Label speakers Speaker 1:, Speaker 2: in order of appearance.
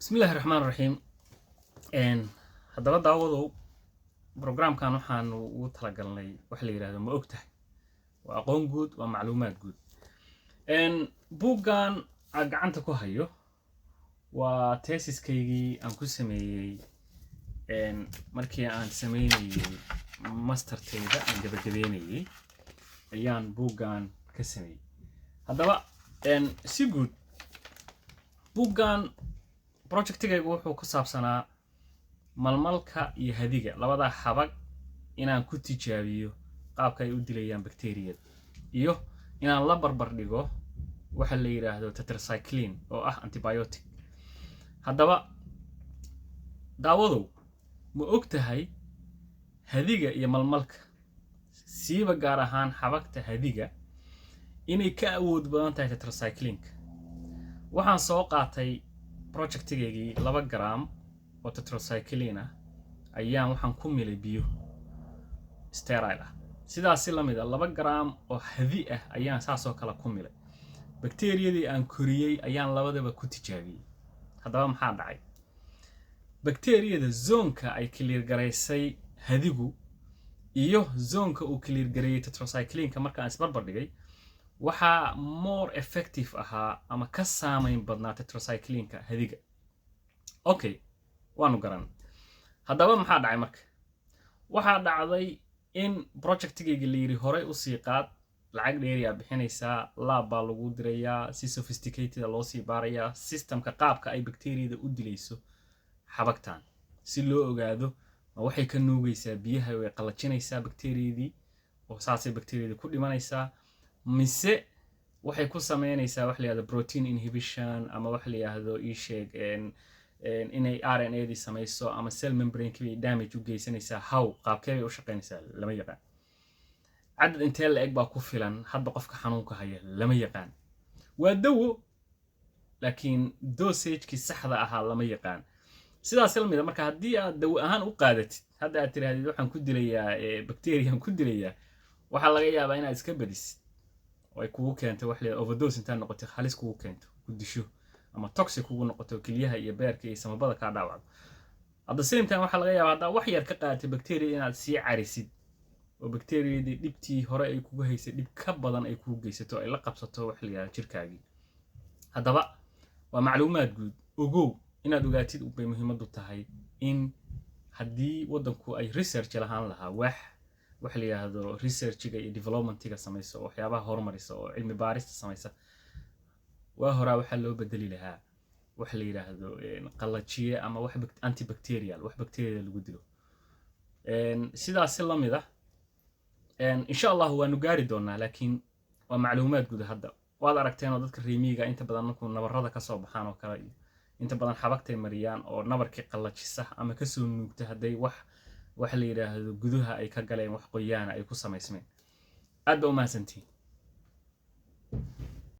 Speaker 1: بسم الله الرحمن الرحيم haddaba daawadow programkan waxaan ugu talagalnay wax la yiraahdo ma ogtahay waa aqoon guud waa macluumaad guud buuggan aan gacanta ku hayo waa thesis-kaygii aan ku sameeyay markii aan sameynayay mastertayda aan gabagabeynayay ayaan buuggan ka sameeyay haddaba si guud buuggan projectigaygu wuxuu ku saabsanaa malmalka iyo hadiga labada xabag inaan ku tijaabiyo qaabka ay u dilayaan bakteeriyada iyo inaan la barbar dhigo waxa la yiraahdo tetracycline oo ah antibiotic haddaba daawadow ma ogtahay hadiga iyo malmalka siiba gaar ahaan xabagta hadiga inay ka awood badan tahay tetracycline waxaan soo qaatay projectigaygii 2 gram oo tetracycline ayaan waxaan ku milay biyo sterile ah sidaas la mid ah 2 gram oo hadi ah ayaan saasoo kala ku milay bakteeriyadii aan koriyay ayaan labadaba ku tijaabiyay haddaba maxaa dhacay bakteeriyada zoonka ay clear gareysay hadigu iyo zoonka uu clear gareeyay tetracycline marka aan isbarbar dhigay waxa more effective ahaa ama ka saameyn badnaa tetracycline hadiga okay waanu garan haddaba maxaa dhacay marka waxaa dhacday in projectigayga la yiri hore u sii qaad lacag dheeri ah bixinaysa lab baa lagu dirayaa si sophisticated loo sii baarayaa systemka qaabka ay bakteeriyada u dilayso xabagtan si loo ogaado ma waxay ka nuugaysaa biyaha way qalajinaysaa bakteeriyadii oo saasay bakteeriyada ku dhimanaysaa mise waxay ku sameynaysaa wax la yiraahdo protein inhibition ama wax la yiraahdo inay RNA-di samayso ama cell membrane-kii damage u geysanaysaa how qaabkee u shaqeynaysaa lama yaqaan cadad intee la eg baa ku filan hadba qofka xanuunka haya lama yaqaan waa dawo laakiin dosage-kii saxda ahaa lama yaqaan sidaas la mid ah marka haddii aad dawo ahaan u qaadatid hadda aad tiraahdo waxaan ku dilayaa bacteria ku dilayaa waxa laga yaabaa inaad iska badisid oo ay kugu keento wax la overdose inta noqoto halis kugu keento ku disho ama toxic kugu noqoto kaliyaha iyo beerka iyo samabada ka dhaawacdo at the same time waxa laga yaabaa hadda wax yar ka qaatay bacteria inaad sii carisid oo bacteriyadii dhibtii hore ay kugu haysay dhib ka badan ay kugu geysato ay la qabsato wax la yiraahdo jirkaagii haddaba waa macluumaad guud ogow inaad ogaatid u bay muhiimadu tahay in haddii wadanku ay research lahaan lahaa wax la yiraahdo researchiga iyo developmentiga samayso waxyaabaha horumarisa oo cilmi baarista samaysa waa hore waxa loo bedeli lahaa wax la yiraahdo qalajiye ama wax antibacterial wax bakteeriyada lagu dilo sidaas la mid ah insha Allah waanu gaari doonaa laakiin waa macluumaad guud hadda waad aragteen oo dadka reemiga inta badan markuu nabarrada ka soo baxaan oo kale inta badan xabagtay mariyaan oo nabarkii qalajisa ama ka soo nuugta haday wax la yiraahdo gudaha ay ka galeen wax qoyaan ay ku samaysmeen aad u mahadsantiin